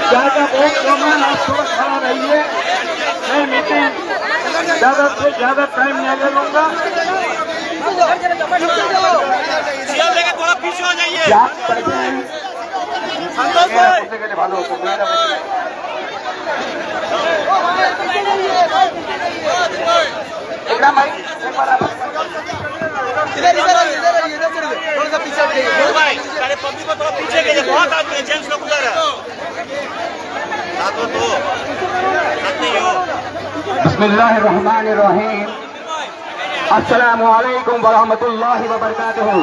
ज्यादा बहुत कम है, आप थोड़ा खड़ा रहिए। मैं मीटिंग ज्यादा से ज्यादा टाइम नहीं ले लूंगा। थोड़ा पीछे हो जाइए। ভালো थोड़ा सा पीछे भाई, सारे पब्लिक को थोड़ा पीछे गए, बहुत आदमी है, जेंट्स लोग उधर है। बिस्मिल्लाहिर्रहमानिर्रहीम। अस्सलामु अलैकुम वरहमतुल्लाहि वबरकातुहू।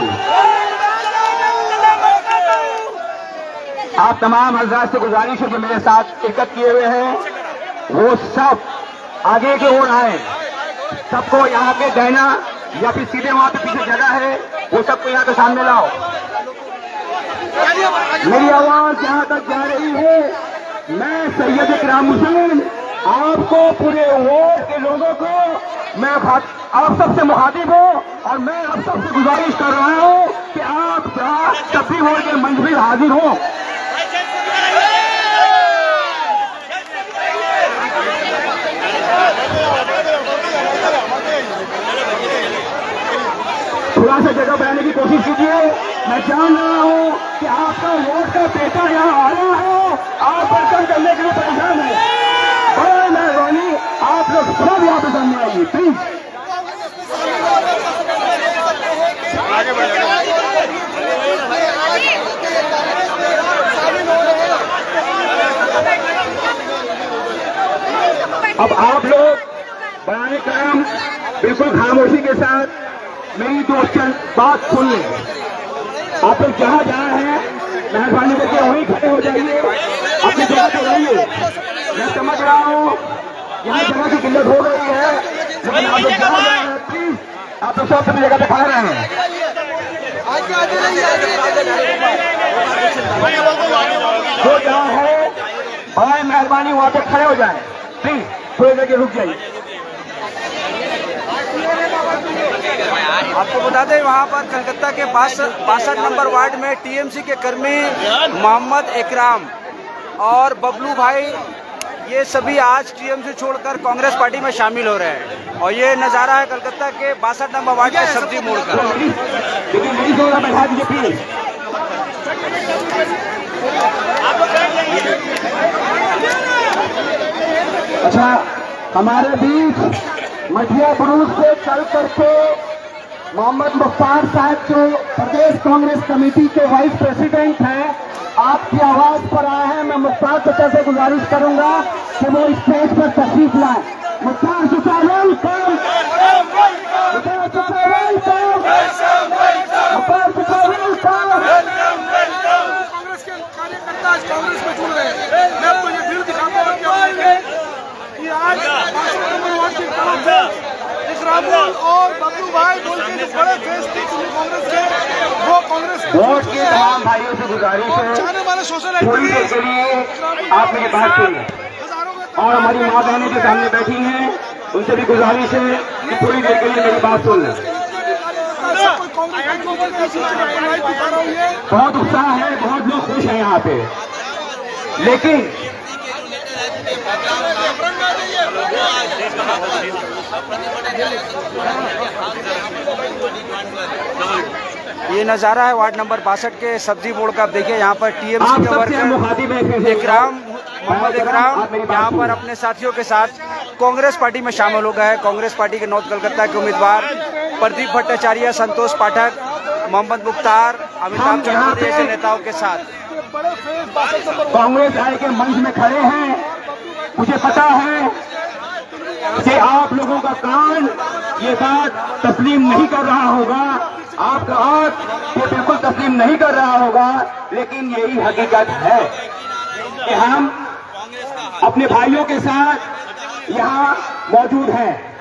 आप तमाम हज़रात से गुजारिश है जो मेरे साथ शिरकत किए हुए हैं वो सब आगे की ओर आए। सबको यहाँ पे देना या फिर सीधे वहाँ पे पीछे जगह है वो सबको यहाँ के सामने लाओ। मेरी आवाज यहाँ तक जा रही है। मैं सैयद इकराम हुसैन आपको पूरे वोट के लोगों को मैं आप सबसे मुखातिब हूँ और मैं आप सबसे गुजारिश कर रहा हूँ कि आप तभी वोट के मंच में हाजिर हो। थोड़ा सा जगह बनाने की कोशिश कीजिए। मैं जान रहा हूँ कि आपका वोट का पेपर यहाँ आ रहा है, आप बर्तन करने के लिए परेशान है। बड़ा मेहरबानी आप लोग सब यहाँ पे सामने आइए प्लीज। अब आप लोग बनाने का काम बिल्कुल खामोशी के साथ मेरी दो चंद बात सुन लें। आप लोग जहाँ जहाँ हैं मेहरबानी करके वहीं खड़े हो जाइए, अपनी जगह पर रहिए। मैं समझ रहा हूँ यहाँ जगह की किल्लत हो गई है, लेकिन आप लोग जहाँ जा रहे हैं प्लीज आप लोग सब अपनी जगह पे खड़े रहें। जो जहाँ है बड़ा मेहरबानी वहाँ पे खड़े हो जाए प्लीज, थोड़ी देर के रुक जाइए। आपको बता दें वहाँ पर कलकत्ता के 62 नंबर वार्ड में टीएमसी के कर्मी मोहम्मद इकराम और बबलू भाई ये सभी आज टीएमसी छोड़कर कांग्रेस पार्टी में शामिल हो रहे हैं। और ये नज़ारा है कलकत्ता के 62 नंबर वार्ड के सब्जी मोड़ का। अच्छा, हमारे बीच मठिया बुरुज से चल करके मोहम्मद मुख्तार साहब जो प्रदेश कांग्रेस कमेटी के वाइस प्रेसिडेंट हैं, आपकी आवाज पर आए हैं। मैं मुख्तार चाचा से गुजारिश करूंगा कि वो स्टेज पर तशरीफ लाएं। मुख्तार चाचा वेलकम, मुख्तार चाचा वेलकम, मुख्तार चाचा वेलकम। कांग्रेस के कार्यकर्ता आज कांग्रेस में जुड़ गए। मैं आपको ये भीड़ दिखाता हूँ कि आज इकराम और बबलू भाई बोल के जो बड़े फेस थे कांग्रेस के, वो कांग्रेस वोट के तमाम भाइयों से गुजारिश है चाहने वाले सोशल थोड़ी देर के लिए आप मेरी बात सुनिए। और हमारी माँ बहनें जो सामने बैठी हैं उनसे भी गुजारिश है कि थोड़ी देर के लिए मेरी बात सुन लें। बहुत उत्साह है, बहुत लोग खुश हैं यहाँ पे, लेकिन ये नज़ारा है वार्ड नंबर 62 के सब्जी मोड़ का। आप देखिए यहाँ पर टीएमसी के वर्कर इकराम मोहम्मद इकराम यहाँ पर अपने साथियों के साथ कांग्रेस पार्टी में शामिल हो गए हैं। कांग्रेस पार्टी के नॉर्थ कलकत्ता के उम्मीदवार प्रदीप भट्टाचार्य, संतोष पाठक, मोहम्मद मुख्तार, अमिताभ चौधरी जैसे नेताओं के साथ कांग्रेस आई के मंच में खड़े हैं। मुझे पता है कि आप लोगों का कान ये बात तस्लीम नहीं कर रहा होगा, आपका हाथ ये बिल्कुल तस्लीम नहीं कर रहा होगा, लेकिन यही हकीकत है कि हम अपने भाइयों के साथ यहाँ मौजूद हैं।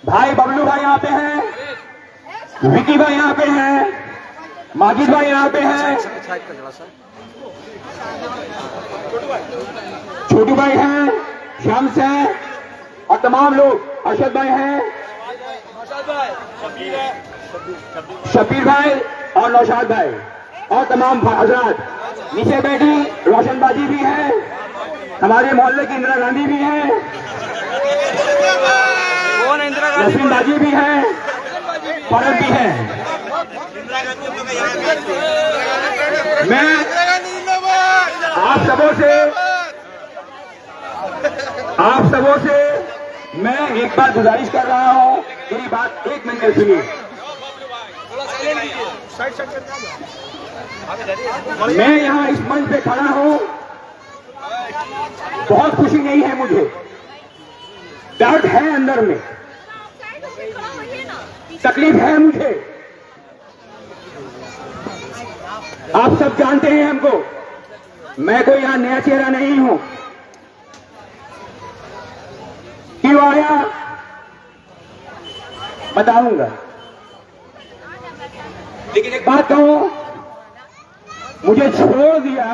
भाई बबलू भाई यहाँ पे हैं, विकी भाई यहाँ पे हैं, माजिद भाई यहाँ पे हैं, छोटू भाई हैं, शम्स हैं और तमाम लोग, अरशद भाई हैं, शबीर भाई और नौशाद भाई और तमाम हजरात नीचे बैठी रोशनबाजी भी है। हमारे मोहल्ले की इंदिरा गांधी भी हैं, कौन है इंदिरा गांधी? नसीम बाजी भी हैं, फरक भी हैं। मैं आप सबों से मैं एक बात गुजारिश कर रहा हूं, मेरी बात 1 मिनट सुनिए। मैं यहां इस मंच पे खड़ा हूं, बहुत खुशी नहीं है मुझे, दर्द है अंदर में, तकलीफ है मुझे। आप सब जानते हैं हमको, मैं कोई यहां नया चेहरा नहीं हूं। क्यों आया बताऊंगा, लेकिन एक बात कहूं, मुझे छोड़ दिया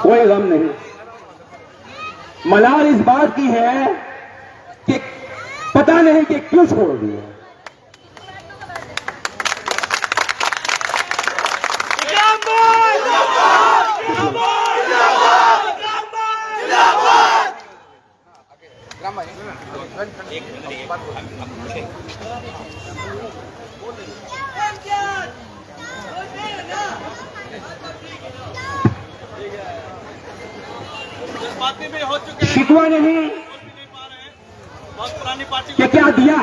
कोई गम नहीं। मलाल इस बात की है कि पता नहीं कि क्यों छोड़ दिया। शिकवा नहीं कि क्या दिया,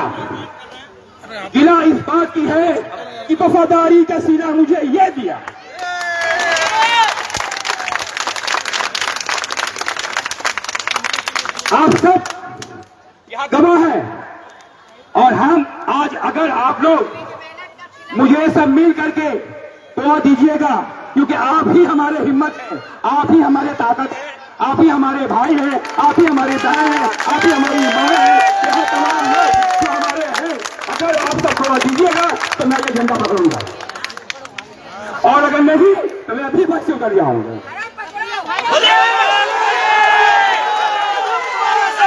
गिला इस बात की है कि वफादारी का सीना मुझे ये दिया। आप सब गवाह हैं, और हम आज अगर आप लोग मुझे सब मिल करके दुआ दीजिएगा, क्योंकि आप ही हमारे हिम्मत है, आप ही हमारे ताकत है, आप ही हमारे भाई हैं, आप ही हमारे दाएं हैं, आप ही हमारी मां है, यह तमाम लोग जो हमारे हैं। अगर आप सब दुआ दीजिएगा तो मैं ये झंडा पकड़ूंगा, और अगर नहीं तो मैं अभी बच्चों कर जाऊंगा।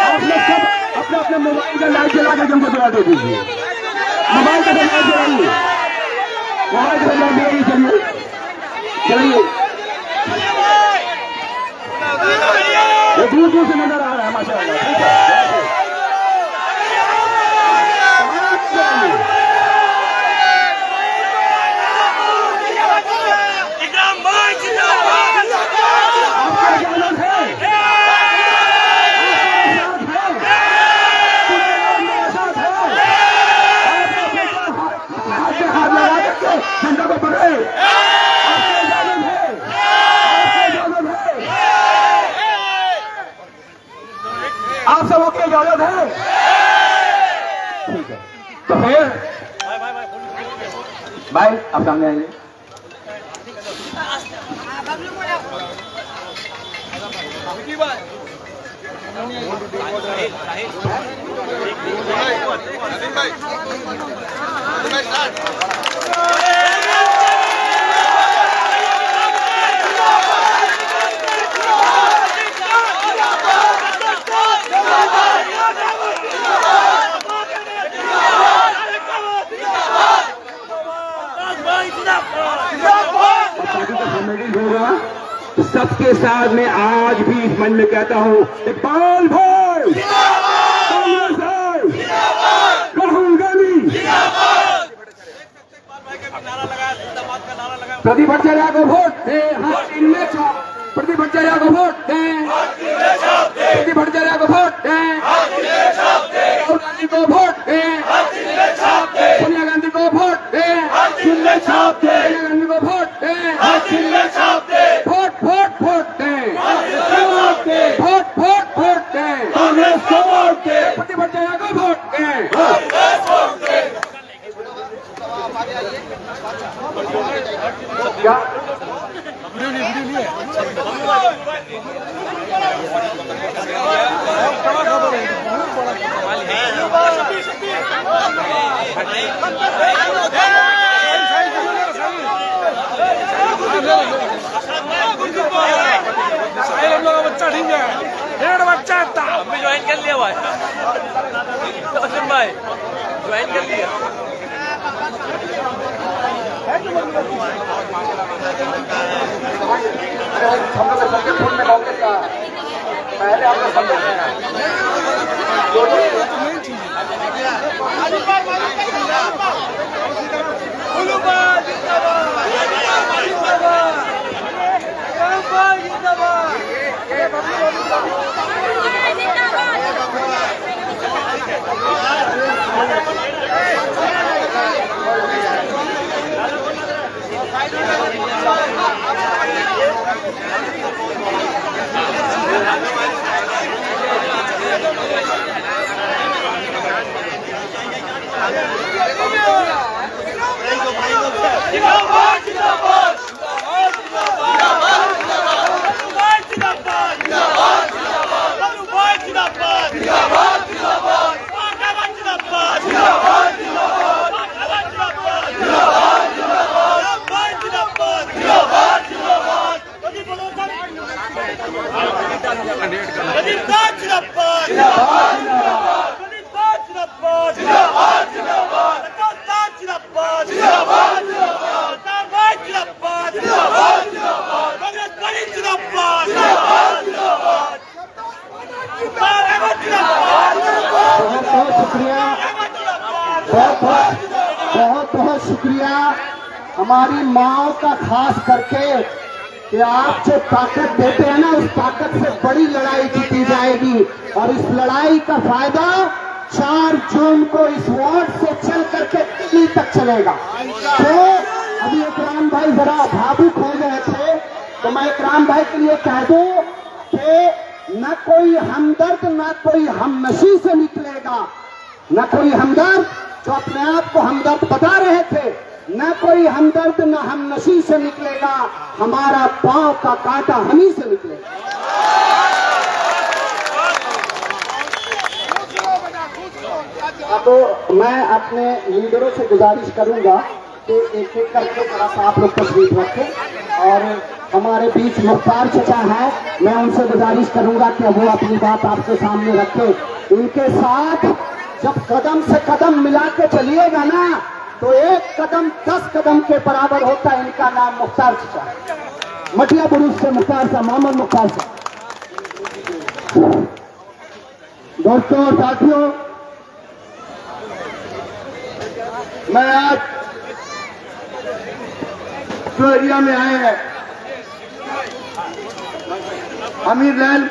आप लोग सब अपने अपने मोबाइल का लाइट जला कर हमको दुआ दे दीजिए। मोबाइल का लाइट जलाइए, मोबाइल का लाइट जलाइए, चलिए चलिए। ये दूर दूर से नजर आ रहा है माशाअल्लाह, ठीक है। झंडा को पकड़े, आप सबों की इजाजत है, ठीक है। तो फिर भाई आप सामने आइए। सबके साथ मैं आज भी इस मन में कहता हूँ, इकबाल भाई राहुल गांधी, प्रदीप भट्टाचार्य को वोट दें, प्रदीप भट्टाचार्य को वोट दें, प्रदीप भट्टाचार्य को वोट दें, राहुल गांधी को वोट दें, सोनिया गांधी को वोट दें, सोनिया गांधी को वोट दें, वोट वोट वोट दें, वोट वोट वोट दें, कांग्रेस को वोट दें, प्रदीप भट्टाचार्य को वोट दें। क्या बच्चा ठीक है, 1.5 बच्चा था, हमने ज्वाइन कर लिया भाई, भाई ज्वाइन कर लिया। हम लोग सबके फूल में कांग्रेस का पहले हम लोग समझ बहुत शुक्रिया हमारी माओ का, खास करके कि आप जो ताकत देते हैं ना, उस ताकत से बड़ी लड़ाई जीती जाएगी। और इस लड़ाई का फायदा 4 जून को इस वार्ड से चल करके दिल्ली तक चलेगा। तो अभी इकराम भाई जरा भावुक हो गए थे, तो मैं इकराम भाई के लिए कह दूं कि न कोई हमदर्द न कोई हमनशी से निकलेगा, न कोई हमदर्द जो अपने आप को हमदर्द बता रहे थे, न कोई हमदर्द न हमनशी से निकलेगा, हमारा पांव का कांटा हम ही से निकलेगा। अब मैं अपने लीडरों से गुजारिश करूंगा कि एक एक करके जरा सा आप लोग तशरीफ रखें। और हमारे बीच मुख्तार चचा हैं, मैं उनसे गुजारिश करूंगा कि वो अपनी बात आपके सामने रखें। इनके साथ जब कदम से कदम मिला के चलिएगा ना, तो एक कदम 10 कदम के बराबर होता है। इनका नाम मुख्तार चचा, मटिया बुरुज से मुख्तार साहब, मोहम्मद मुख्तार साहब। दोस्तों और साथियों, मैं आज जो एरिया में आए हैं, अमीर लैन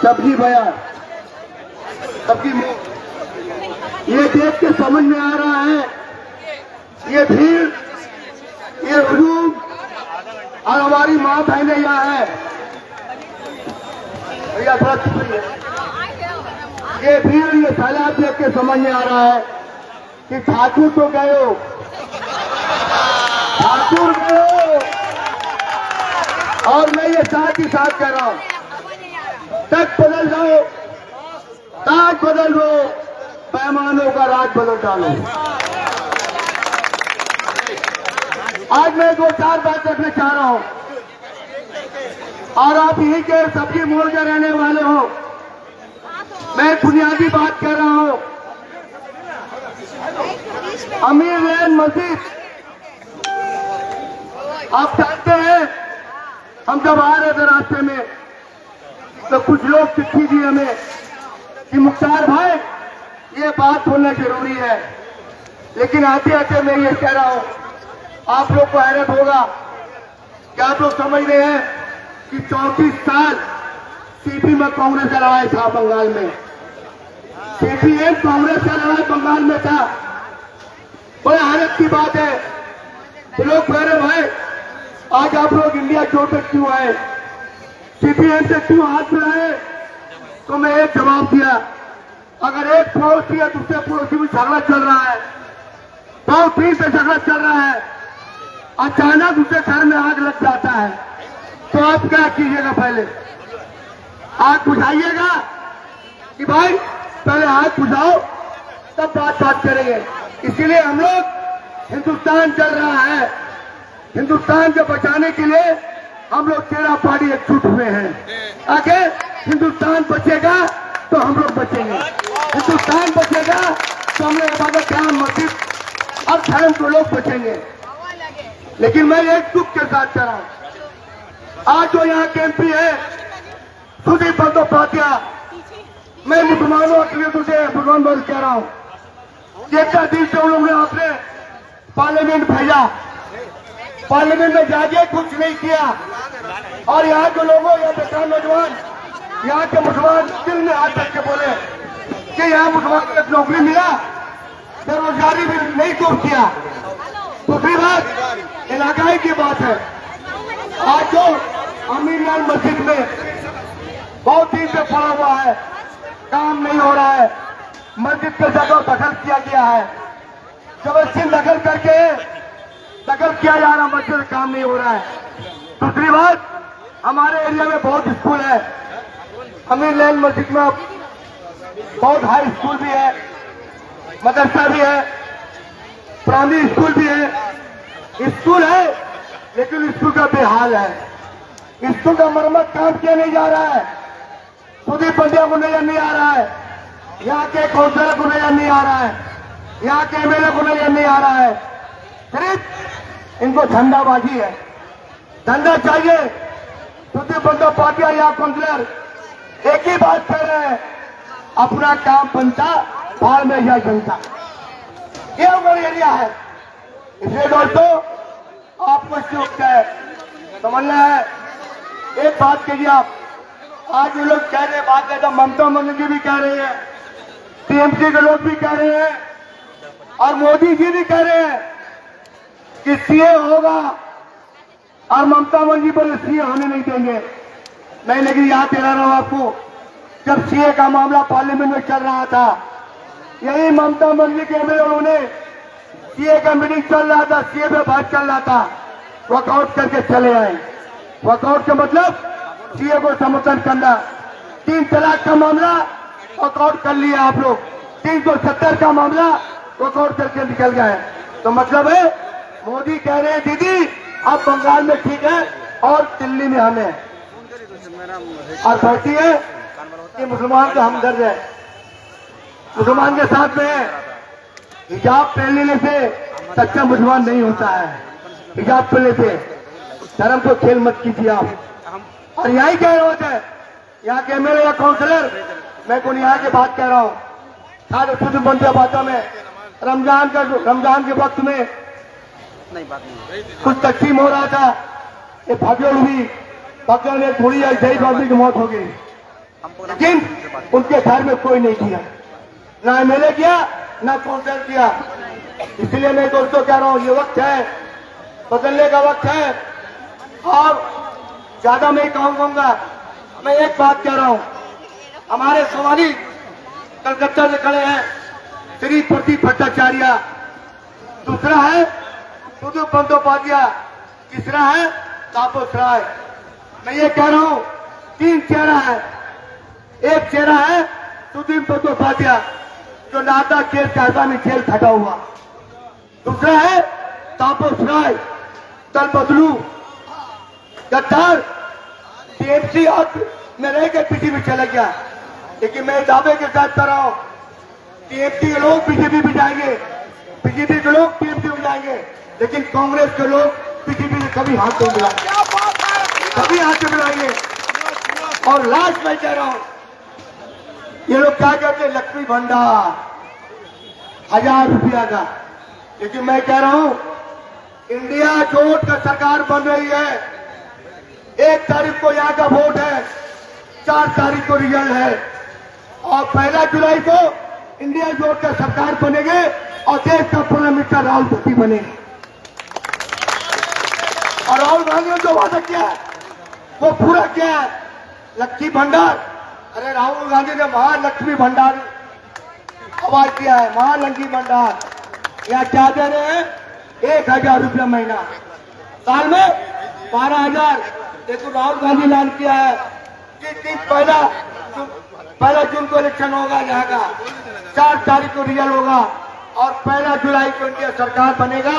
सब्जी बाजार, सबकी ये देख के समझ में आ रहा है, ये भीड़, ये हुजूम और हमारी माँ बहनें यहाँ है। भैया थोड़ा छुपिए। ये भीड़, ये सैलाब देख के समझ में आ रहा है कि ठाकुर तो गए हो, ठाकुर गए हो। और मैं ये साथ ही साथ कह रहा हूं, तक बदल जाओ, ताज बदल दो, पैमानों का राज बदल डालो। आज मैं 2-4 बात रखना चाह रहा हूं, और आप यहीं के सब्जी मोड़ के रहने वाले हो। मैं बुनियादी बात कर रहा हूं। अमीर लैन मस्जिद, आप जानते हैं, हम जब आ रहे थे रास्ते में तो कुछ लोग चिट्ठी दी हमें कि मुख्तार भाई ये बात होना जरूरी है। लेकिन आते आते मैं ये कह रहा हूं, आप लोग को हैरत होगा कि आप लोग समझ रहे हैं कि 34 साल सीपी में कांग्रेस का लड़ाई था, बंगाल में सीपीएम कांग्रेस का लड़ाई बंगाल में था। बड़ा हैरत की बात है। तो लोग कह रहे भाई आज आप लोग इंडिया जोड़ तक क्यों आए, सीपीएम से क्यों हाथ मिलाए? तो मैं एक जवाब दिया, अगर एक पड़ोसी है दूसरे पड़ोसी में झगड़ा चल रहा है, बहुत दिन से झगड़ा चल रहा है, अचानक उसे घर में आग लग जाता है, तो आप क्या कीजिएगा? पहले आग बुझाइएगा कि भाई पहले आग बुझाओ तब बात करेंगे। इसीलिए हम लोग, हिंदुस्तान चल रहा है, हिंदुस्तान को बचाने के लिए हम लोग 13 पार्टी एकजुट हुए हैं। आगे हिंदुस्तान बचेगा तो हम लोग बचेंगे, हिंदुस्तान बचेगा तो हम लोग इबादत गाह मस्जिद और धर्म को लोग बचेंगे। लेकिन मैं एक दुख के साथ कह रहा हूं, आज जो यहाँ के एमपी है सुदीप बंदोपाध्याय, मैं मुसलमानों के लिए तुझे भगवान बोल कह रहा हूं, जितना दिन से उन लोगों ने आपने पार्लियामेंट भेजा, पार्लियामेंट में जाके कुछ नहीं किया, और यहाँ के लोगों, यहाँ बेकार नौजवान, यहाँ के मुसलमान दिल में हाथ रख के बोले कि यहाँ मुसलमान को नौकरी मिला, बेरोजगारी भी नहीं दूर किया। दूसरी बात इलाकाई की बात है, आज जो अमीरलाल मस्जिद में बहुत दिन से पड़ा हुआ है, काम नहीं हो रहा है, मस्जिद के जगह दखल किया गया है, जबरदस्ती दखल किया जा रहा, मस्जिद में काम नहीं हो रहा है। दूसरी बात, हमारे एरिया में बहुत स्कूल है, अमीरलाल मस्जिद में बहुत हाई स्कूल भी है, मदरसा भी है, प्राइमरी स्कूल भी है, स्कूल है लेकिन स्कूल का बेहाल है, स्कूल का मरम्मत काम किया नहीं जा रहा है, सुदीप बंदिया को नजर नहीं आ रहा है, यहाँ के काउंसलर को नजर नहीं आ रहा है, यहाँ के एमएलए को नजर नहीं आ रहा है, सिर्फ इनको धंधाबाजी है, धंधा चाहिए। सुदीप बंदोपाध्याय या काउंसलर एक ही बात कह रहे हैं, अपना काम बनता बाहर में यह जनता, ये हमारा एरिया है। इसलिए दोस्तों आपको समझना है, एक बात कहिए आप, आज ये लोग कह रहे हैं, बात कहता ममता बनर्जी भी कह रहे हैं, टीएमसी के लोग भी कह रहे हैं और मोदी जी भी कह रहे हैं कि सीए होगा, और ममता बनर्जी पर सीए होने नहीं देंगे। मैं लेकिन याद दिला रहा हूं आपको, जब सीए का मामला पार्लियामेंट में चल रहा था, यही ममता बनर्जी के एमएलए ने सीए का मीटिंग चल रहा था, सीए पे बात चल रहा था, वॉकआउट करके चले आए। वॉकआउट का मतलब सीए को समर्थन करना। 3 तलाक का मामला वॉकआउट कर लिया आप लोग, 370 का मामला वॉकआउट करके निकल गए। तो मतलब है मोदी कह रहे हैं दीदी आप बंगाल में ठीक है और दिल्ली में हमें, और बैठी है कि मुसलमान का हमदर्द है, मुसलमान के साथ में हिजाब पहन लेने से सच्चा मुसलमान नहीं होता है, हिजाब पहनने से धर्म को खेल मत कीजिए आप। और यही कह रहे होते हैं यहाँ के एमएलए या काउंसलर, मैं कौन यहाँ की बात कह रहा हूँ, सारे शुद्ध बनते बातों में रमजान के वक्त में कुछ तकसीम हो रहा था, ये भगोड़ हुई, बकरा ने थोड़ी शहीद आदमी की मौत हो गई, लेकिन उनके घर में कोई नहीं किया, ना एमएलए किया ना काउंसलर किया। इसलिए मैं दोस्तों कह रहा हूँ ये वक्त है, बदलने का वक्त है, और ज्यादा मैं कहूंगा, मैं एक बात कह रहा हूँ, हमारे सवाली कलकत्ता से खड़े हैं श्री प्रदीप भट्टाचार्य, दूसरा है सुदीप बंदोपाध्याय, तीसरा है तापस राय। मैं ये कह रहा हूँ 3 चेहरा है, एक चेहरा है सुदीप बंदोपाध्याय जो नादा केस कायदा में जेल खटा हुआ, दूसरा है तापस राय दल बदलू गद्दार, टीएमसी में रह के पीसीबी में चला गया। लेकिन मैं दावे के साथ कर रहा हूं टीएमसी के लोग पीसीबी में जाएंगे, पीसीबी के लोग टीएमसी में जाएंगे, लेकिन कांग्रेस के लोग पीसीबी में कभी हाथ नहीं मिलाएंगे, कभी हाथ नहीं मिलाएंगे। और लास्ट मैं कह रहा हूं, ये लोग क्या कहते हैं लक्ष्मी भंडार 1000 रुपया का, लेकिन मैं कह रहा हूं इंडिया जोट का सरकार बन रही है, 1 तारीख को यहाँ का वोट है, 4 तारीख को रिजल्ट है, और 1 जुलाई को इंडिया जोट का सरकार बनेगे और देश का प्राइम मिनिस्टर राहुल गांधी बनेंगे। और राहुल गांधी ने जो वादा किया है वो पूरा किया है। लक्ष्मी भंडार, अरे राहुल गांधी ने महालक्ष्मी भंडार आवाज किया है, महालक्ष्मी भंडार, यहाँ क्या दे रहे हैं 1000 रुपया महीना, साल में 12,000। देखो राहुल गांधी ऐलान किया है कि पहला जून को इलेक्शन होगा, यहाँ का 4 तारीख को रिजल्ट होगा, और 1 जुलाई को इंडिया सरकार बनेगा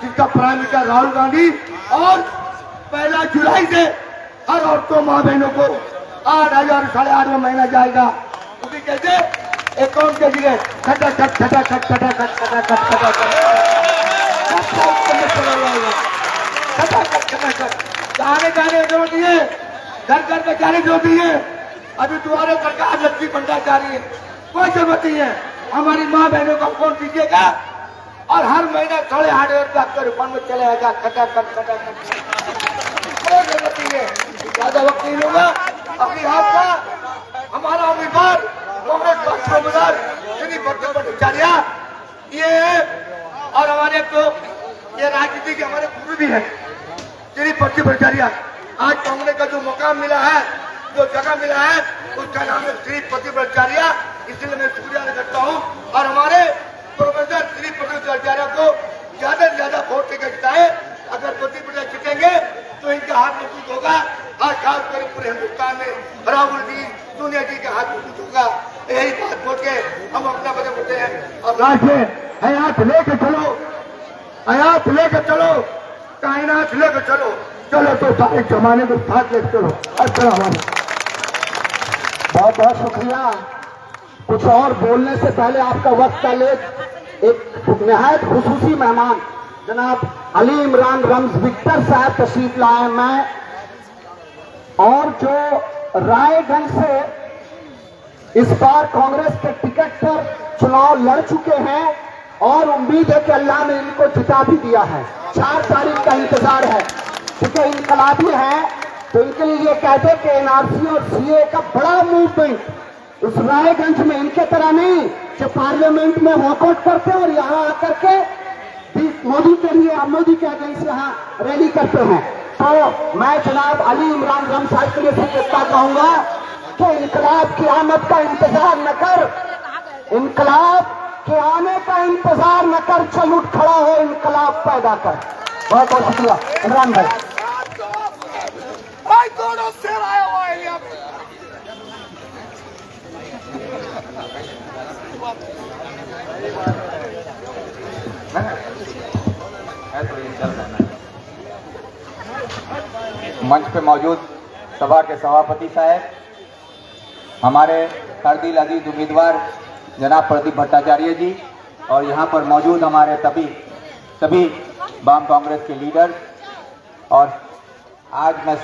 जिसका प्राइम मिनिस्टर राहुल गांधी, और 1 जुलाई से हर औरतों माँ बहनों को 8,000 8,500 में महीना जाएगा। वो भी कैसे? अकाउंट के लिए खटाखट खटाखट खटाखट खटाखट खटाखट जाने जाने जरूरत नहीं है, घर घर में जाने जरूरत नहीं है। अभी तुम्हारे सरकार लक्ष्मी भंडार जा रही है, कोई जरूरत नहीं है। हमारी माँ बहनों को अकाउंट दीजिएगा और हर महीना 8,500 आपके रिफंड में चले आएगा। खटाखट खटाखट कोई जरूरत नहीं है, ज्यादा वक्त नहीं लूंगा। अपनी आपका हमारा उम्मीदवार कांग्रेस पार्टी उम्मीदवार श्री प्रतिभा भट्टाचार्य ये है, और हमारे तो ये राजनीति के हमारे गुरु भी है श्री प्रतिभा भट्टाचार्य। आज कांग्रेस का जो मुकाम मिला है, जो जगह मिला है, उसका नाम है श्री प्रतिभा भट्टाचार्य। इसलिए मैं शुक्रिया अदा करता हूँ और हमारे प्रोफेसर श्री प्रतिभा भट्टाचार्य को ज्यादा से ज्यादा वोट देकर जिताए। अगर प्रतिभा जीतेंगे तो इनका हाथ मजबूत होगा और खासकर पूरे हिंदुस्तान में राहुल जी सोनिया जी के हाथ मजबूत होगा। यही बात बोल के हम अपना बदल होते हैं। अब हयात लेके चलो, हयात लेके चलो, कायनात लेके चलो, चलो तो सारे जमाने को साथ लेके चलो। अस्सलाम। बहुत बहुत शुक्रिया। कुछ और बोलने से पहले आपका वक्त का एक निहायत खुसूसी मेहमान जनाब अली इमरान रम्ज विक्टर साहब तशरीफ लाए। मैं और जो रायगंज से इस बार कांग्रेस के टिकट पर चुनाव लड़ चुके हैं और उम्मीद है कि अल्लाह ने इनको जिता भी दिया है। 4 तारीख का इंतजार है, क्योंकि इनकलाबी है तो इनके लिए ये कहते हैं कि एनआरसी और सीए का बड़ा मूवमेंट उस रायगंज में इनके तरह नहीं कि पार्लियामेंट में वॉकआउट करते और यहाँ आकर के मोदी के लिए मोदी के अगेंस्ट यहाँ रैली करते हैं। तो मैं जनाब अली इमरान रम साहब के लिए कहता कहूंगा कि इनकलाब की आमद का इंतजार न कर, इनकलाब के आने का इंतजार न कर, चल उठ खड़ा हो, इनकलाब पैदा कर। बहुत बहुत शुक्रिया इमरान भाई। मंच पे मौजूद सभा के सभापति साहब, हमारे हरदिल अजीज उम्मीदवार जनाब प्रदीप भट्टाचार्य जी, और यहाँ पर मौजूद हमारे सभी वाम कांग्रेस के लीडर, और आज मैं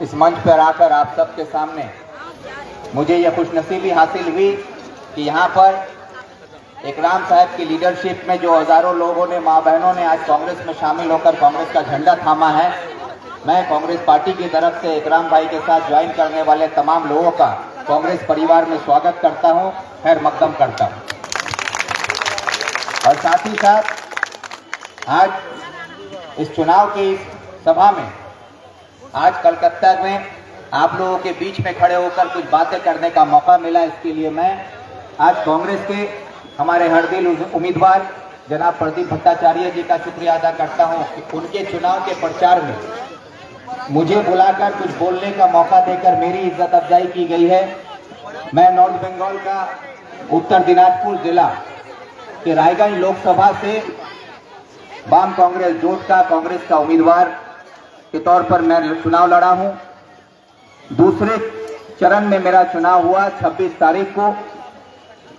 इस मंच पर आकर आप सबके सामने मुझे यह खुशनसीबी हासिल हुई कि यहाँ पर इकराम साहब की लीडरशिप में जो हजारों लोगों ने, माँ बहनों ने आज कांग्रेस में शामिल होकर कांग्रेस का झंडा थामा है। मैं कांग्रेस पार्टी की तरफ से इकराम भाई के साथ ज्वाइन करने वाले तमाम लोगों का कांग्रेस परिवार में स्वागत करता हूं, खैर मकदम करता हूं। और साथ ही साथ आज इस चुनाव की सभा में, आज कलकत्ता में आप लोगों के बीच में खड़े होकर कुछ बातें करने का मौका मिला, इसके लिए मैं आज कांग्रेस के हमारे हरदिल उम्मीदवार जनाब प्रदीप भट्टाचार्य जी का शुक्रिया अदा करता हूं कि उनके चुनाव के प्रचार में मुझे बुलाकर कुछ बोलने का मौका देकर मेरी इज्जत अफजाई की गई है। मैं नॉर्थ बंगाल का उत्तर दिनाजपुर जिला के रायगंज लोकसभा से वाम कांग्रेस जोट का कांग्रेस का उम्मीदवार के तौर पर मैं चुनाव लड़ा हूं। दूसरे चरण में मेरा चुनाव हुआ 26 तारीख को,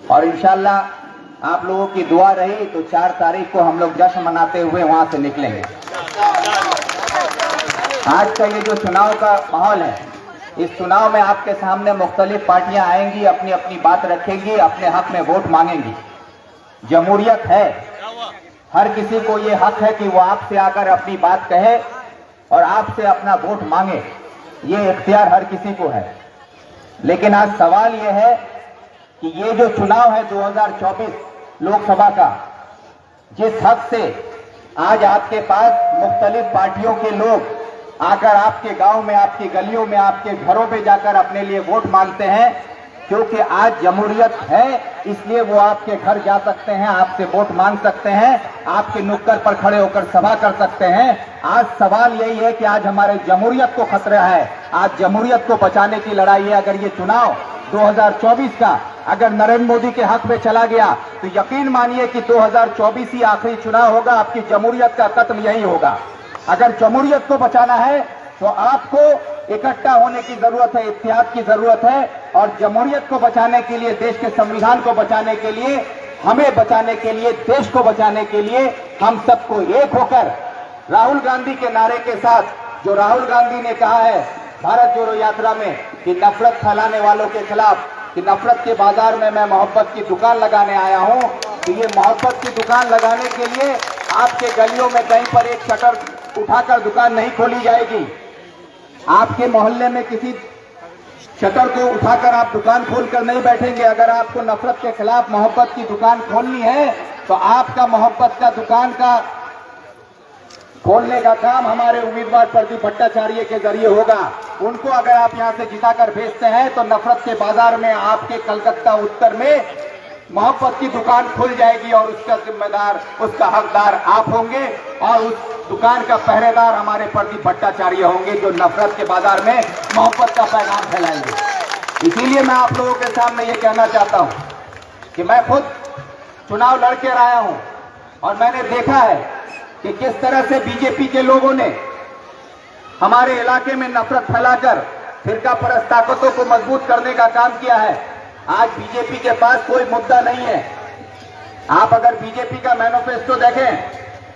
और इंशाल्लाह आप लोगों की दुआ रही तो 4 तारीख को हम लोग जश्न मनाते हुए वहां से निकलेंगे। आज का ये जो चुनाव का माहौल है, इस चुनाव में आपके सामने मुख्तलिफ पार्टियां आएंगी, अपनी अपनी बात रखेंगी, अपने हक में वोट मांगेंगी। जमहूरियत है, हर किसी को ये हक है कि वो आपसे आकर अपनी बात कहे और आपसे अपना वोट मांगे, ये इख्तियार हर किसी को है। लेकिन आज सवाल ये है कि ये जो चुनाव है 2024 लोकसभा का, जिस हक से आज आपके पास मुख्तलिफ पार्टियों के लोग आकर आपके गांव में, आपकी गलियों में, आपके घरों पे जाकर अपने लिए वोट मांगते हैं, क्योंकि आज जमहूरियत है, इसलिए वो आपके घर जा सकते हैं, आपसे वोट मांग सकते हैं, आपके नुक्कड़ पर खड़े होकर सभा कर सकते हैं। आज सवाल यही है कि आज हमारे जमहूरियत को खतरा है, आज जमहूरियत को बचाने की लड़ाई है। अगर ये चुनाव 2024 का अगर नरेंद्र मोदी के हक में चला गया तो यकीन मानिए कि 2024 ही आखिरी चुनाव होगा, आपकी जमहूरियत का खत्म यही होगा। अगर जमहूरियत को बचाना है तो आपको इकट्ठा होने की जरूरत है, इत्तेहाद की जरूरत है। और जमहूरियत को बचाने के लिए, देश के संविधान को बचाने के लिए, हमें बचाने के लिए, देश को बचाने के लिए हम सबको एक होकर राहुल गांधी के नारे के साथ, जो राहुल गांधी ने कहा है भारत जोड़ो यात्रा में कि नफरत फैलाने वालों के खिलाफ, कि नफरत के बाजार में मैं मोहब्बत की दुकान लगाने आया हूं, तो ये मोहब्बत की दुकान लगाने के लिए आपके गलियों में कहीं पर एक शटर उठाकर दुकान नहीं खोली जाएगी। आपके मोहल्ले में किसी शटर को उठाकर आप दुकान खोलकर नहीं बैठेंगे। अगर आपको नफरत के खिलाफ मोहब्बत की दुकान खोलनी है तो आपका मोहब्बत का दुकान का खोलने का काम हमारे उम्मीदवार प्रदीप भट्टाचार्य के जरिए होगा। उनको अगर आप यहां से जिताकर भेजते हैं तो नफरत के बाजार में आपके कलकत्ता उत्तर में मोहब्बत की दुकान खुल जाएगी और उसका जिम्मेदार, उसका हकदार आप होंगे और उस दुकान का पहरेदार हमारे प्रदीप भट्टाचार्य होंगे, जो नफरत के बाजार में मोहब्बत का पैगाम फैलाएंगे। इसीलिए मैं आप लोगों के सामने ये कहना चाहता हूं कि मैं खुद चुनाव लड़कर आया हूं और मैंने देखा है कि किस तरह से बीजेपी के लोगों ने हमारे इलाके में नफरत फैलाकर फिरका परस्त ताकतों को मजबूत करने का काम किया है। आज बीजेपी के पास कोई मुद्दा नहीं है। आप अगर बीजेपी का मैनिफेस्टो देखें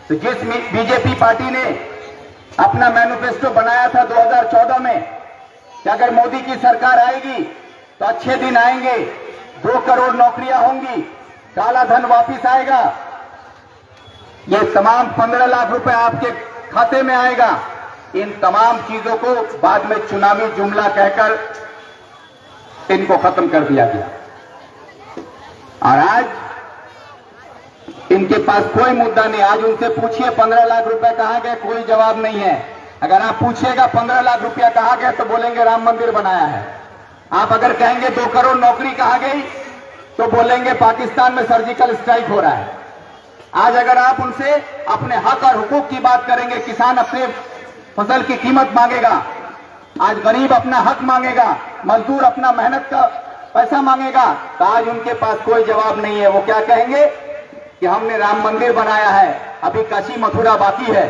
तो जिस बीजेपी पार्टी ने अपना मैनिफेस्टो बनाया था 2014 में कि अगर मोदी की सरकार आएगी तो अच्छे दिन आएंगे, 2 करोड़ नौकरियां होंगी, काला धन वापिस आएगा, ये तमाम 15 लाख रुपए आपके खाते में आएगा। इन तमाम चीजों को बाद में चुनावी जुमला कहकर इनको खत्म कर दिया गया और आज इनके पास कोई मुद्दा नहीं। आज उनसे पूछिए 15 लाख रुपए कहां गए, कोई जवाब नहीं है। अगर आप पूछिएगा 15 लाख रुपया कहां गए तो बोलेंगे राम मंदिर बनाया है। आप अगर कहेंगे 2 करोड़ नौकरी कहां गई तो बोलेंगे पाकिस्तान में सर्जिकल स्ट्राइक हो रहा है। आज अगर आप उनसे अपने हक और हुकूक की बात करेंगे, किसान अपने फसल की कीमत मांगेगा, आज गरीब अपना हक मांगेगा, मजदूर अपना मेहनत का पैसा मांगेगा, तो आज उनके पास कोई जवाब नहीं है। वो क्या कहेंगे कि हमने राम मंदिर बनाया है, अभी काशी मथुरा बाकी है।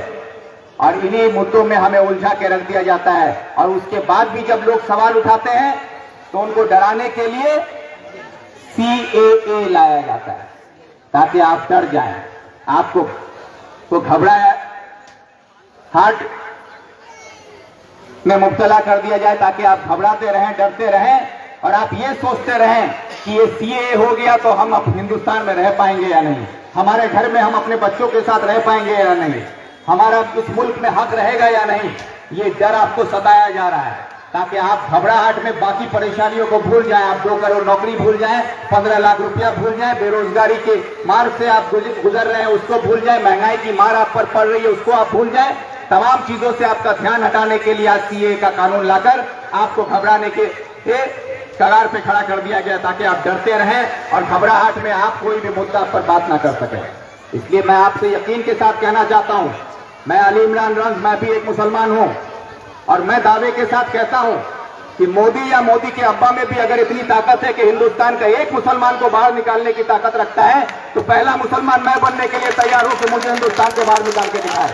और इन्हीं मुद्दों में हमें उलझा के रख दिया जाता है और उसके बाद भी जब लोग सवाल उठाते हैं तो उनको डराने के लिए CAA लाया जाता है ताकि आप डर जाएं, आपको तो घबराया हार्ट में मुब्तला कर दिया जाए ताकि आप घबराते रहें, डरते रहें और आप ये सोचते रहें कि ये CAA हो गया तो हम अब हिंदुस्तान में रह पाएंगे या नहीं, हमारे घर में हम अपने बच्चों के साथ रह पाएंगे या नहीं, हमारा इस मुल्क में हक रहेगा या नहीं। ये डर आपको सताया जा रहा है ताकि आप घबराहट में बाकी परेशानियों को भूल जाएं। आप 2 करोड़ नौकरी भूल जाएं, 15 लाख रुपया भूल जाएं, बेरोजगारी के मार से आप गुजर रहे हैं उसको भूल जाएं, महंगाई की मार आप पर पड़ रही है उसको आप भूल जाएं। तमाम चीजों से आपका ध्यान हटाने के लिए आज CAA का कानून लाकर आपको घबराने के कगार पे खड़ा कर दिया गया ताकि आप डरते रहें और घबराहट में आप कोई भी मुद्दा पर बात ना कर सकें। इसलिए मैं आपसे यकीन के साथ कहना चाहता हूं, मैं अली इमरान रंज, मैं भी एक मुसलमान हूं और मैं दावे के साथ कहता हूं कि मोदी या मोदी के अब्बा में भी अगर इतनी ताकत है कि हिंदुस्तान का एक मुसलमान को बाहर निकालने की ताकत रखता है तो पहला मुसलमान मैं बनने के लिए तैयार हूं कि मुझे हिंदुस्तान को बाहर निकाल के दिखाए।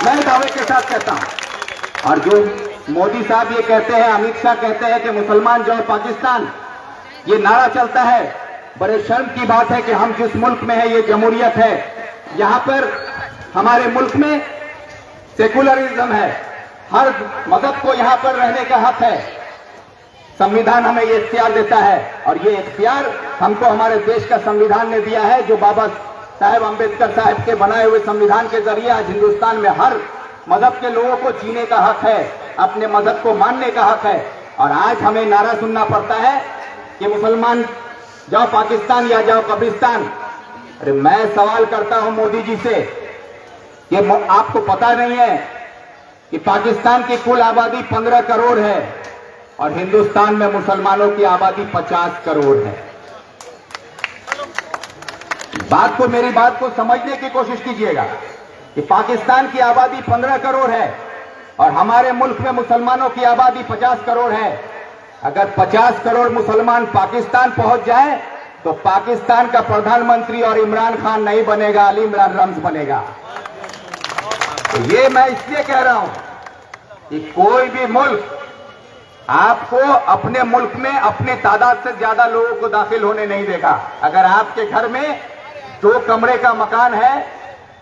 मैं दावे के साथ कहता हूं। और जो मोदी साहब ये कहते हैं, अमित शाह कहते हैं कि मुसलमान जो है पाकिस्तान, ये नारा चलता है, बड़े शर्म की बात है कि हम जिस मुल्क में है ये जमहूरियत है, यहाँ पर हमारे मुल्क में सेकुलरिज्म है, हर मजहब को यहाँ पर रहने का हक है, संविधान हमें ये इख्तियार देता है और ये इख्तियार हमको हमारे देश का संविधान ने दिया है, जो बाबा साहेब अम्बेडकर साहब के बनाए हुए संविधान के जरिए आज हिंदुस्तान में हर मजहब के लोगों को जीने का हक है, अपने मजहब को मानने का हक है। और आज हमें नारा सुनना पड़ता है कि मुसलमान जाओ पाकिस्तान या जाओ कब्रिस्तान। अरे मैं सवाल करता हूं मोदी जी से कि आपको पता नहीं है कि पाकिस्तान की कुल आबादी 15 करोड़ है और हिंदुस्तान में मुसलमानों की आबादी 50 करोड़ है। मेरी बात को समझने की कोशिश कीजिएगा कि पाकिस्तान की आबादी 15 करोड़ है और हमारे मुल्क में मुसलमानों की आबादी 50 करोड़ है। अगर 50 करोड़ मुसलमान पाकिस्तान पहुंच जाए तो पाकिस्तान का प्रधानमंत्री और इमरान खान नहीं बनेगा, अली इमरान रम्ज बनेगा। तो ये मैं इसलिए कह रहा हूं कि कोई भी मुल्क आपको अपने मुल्क में अपनी तादाद से ज्यादा लोगों को दाखिल होने नहीं देगा। अगर आपके घर में 2 कमरे का मकान है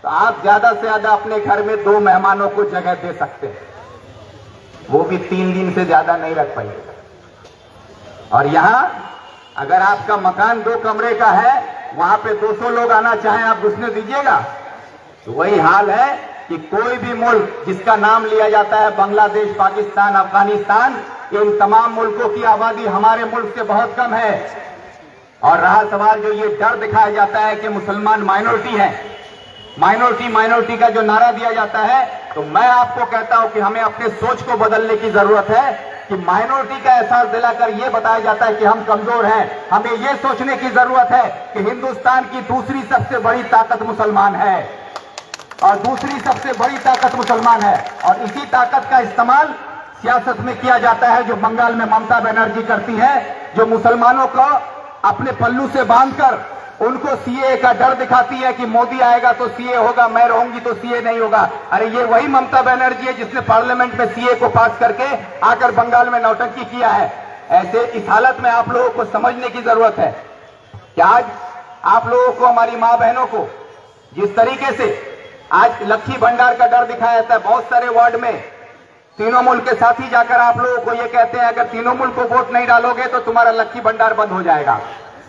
तो आप ज्यादा से ज्यादा अपने घर में 2 मेहमानों को जगह दे सकते हैं, वो भी 3 दिन से ज्यादा नहीं रख पाएंगे। और यहां अगर आपका मकान 2 कमरे का है, वहां पे 200 लोग आना चाहें, आप घुसने दीजिएगा? तो वही हाल है कि कोई भी मुल्क जिसका नाम लिया जाता है, बांग्लादेश, पाकिस्तान, अफगानिस्तान, इन तमाम मुल्कों की आबादी हमारे मुल्क से बहुत कम है। और रहा सवाल जो ये डर दिखाया जाता है कि मुसलमान माइनॉरिटी है, माइनॉरिटी का जो नारा दिया जाता है, तो मैं आपको कहता हूं कि हमें अपने सोच को बदलने की जरूरत है कि माइनॉरिटी का एहसास दिलाकर यह बताया जाता है कि हम कमजोर हैं। हमें यह सोचने की जरूरत है कि हिंदुस्तान की दूसरी सबसे बड़ी ताकत मुसलमान है, और दूसरी सबसे बड़ी ताकत मुसलमान है, और इसी ताकत का इस्तेमाल सियासत में किया जाता है, जो बंगाल में ममता बनर्जी करती है, जो मुसलमानों को अपने पल्लू से बांधकर उनको सीए का डर दिखाती है कि मोदी आएगा तो सीए होगा, मैं रहूंगी तो सीए नहीं होगा। अरे ये वही ममता बनर्जी है जिसने पार्लियामेंट में सीए को पास करके आकर बंगाल में नौटंकी किया है। ऐसे इस हालत में आप लोगों को समझने की जरूरत है कि आज आप लोगों को, हमारी मां बहनों को, जिस तरीके से आज लक्ष्मी भंडार का डर दिखाया जाता है, बहुत सारे वार्ड में तृणमूल के साथी जाकर आप लोगों को ये कहते हैं अगर तृणमूल को वोट नहीं डालोगे तो तुम्हारा लक्ष्मी भंडार बंद हो जाएगा।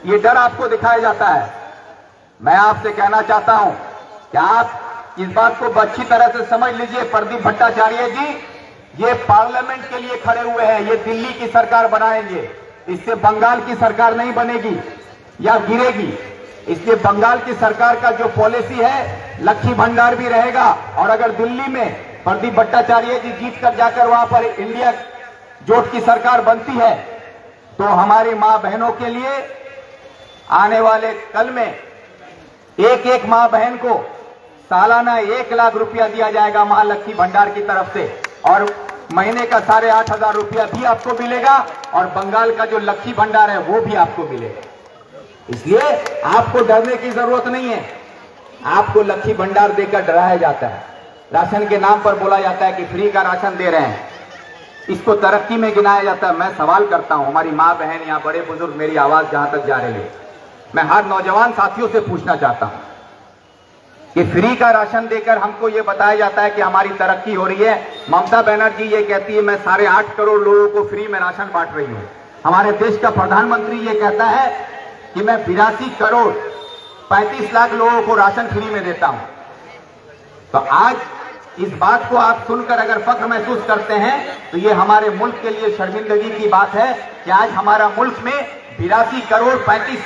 ये डर आपको दिखाया जाता है। मैं आपसे कहना चाहता हूं कि आप इस बात को अच्छी तरह से समझ लीजिए। प्रदीप भट्टाचार्य जी ये पार्लियामेंट के लिए खड़े हुए हैं, ये दिल्ली की सरकार बनाएंगे, इससे बंगाल की सरकार नहीं बनेगी या गिरेगी। इसलिए बंगाल की सरकार का जो पॉलिसी है, लक्ष्मी भंडार भी रहेगा। और अगर दिल्ली में प्रदीप भट्टाचार्य जी जीत कर जाकर वहां पर इंडिया जोट की सरकार बनती है, तो हमारी मां बहनों के लिए आने वाले कल में एक मां बहन को सालाना 1 लाख रुपया दिया जाएगा महालक्ष्मी भंडार की तरफ से, और महीने का 8,500 रुपया भी आपको मिलेगा, और बंगाल का जो लक्ष्मी भंडार है वो भी आपको मिलेगा। इसलिए आपको डरने की जरूरत नहीं है। आपको लक्ष्मी भंडार देकर डराया जाता है, राशन के नाम पर बोला जाता है कि फ्री का राशन दे रहे हैं, इसको तरक्की में गिनाया जाता है। मैं सवाल करता हूं, हमारी मां बहन, यहाँ बड़े बुजुर्ग, मेरी आवाज जहां तक जा रही है, मैं हर नौजवान साथियों से पूछना चाहता हूं कि फ्री का राशन देकर हमको ये बताया जाता है कि हमारी तरक्की हो रही है। ममता बनर्जी ये कहती है मैं 8.5 करोड़ लोगों को फ्री में राशन बांट रही हूं। हमारे देश का प्रधानमंत्री ये कहता है कि मैं 82 करोड़ 35 लाख लोगों को राशन फ्री में देता हूं। तो आज इस बात को आप सुनकर अगर फख्र महसूस करते हैं तो ये हमारे मुल्क के लिए शर्मिंदगी की बात है कि आज हमारा मुल्क में 82 करोड़ 35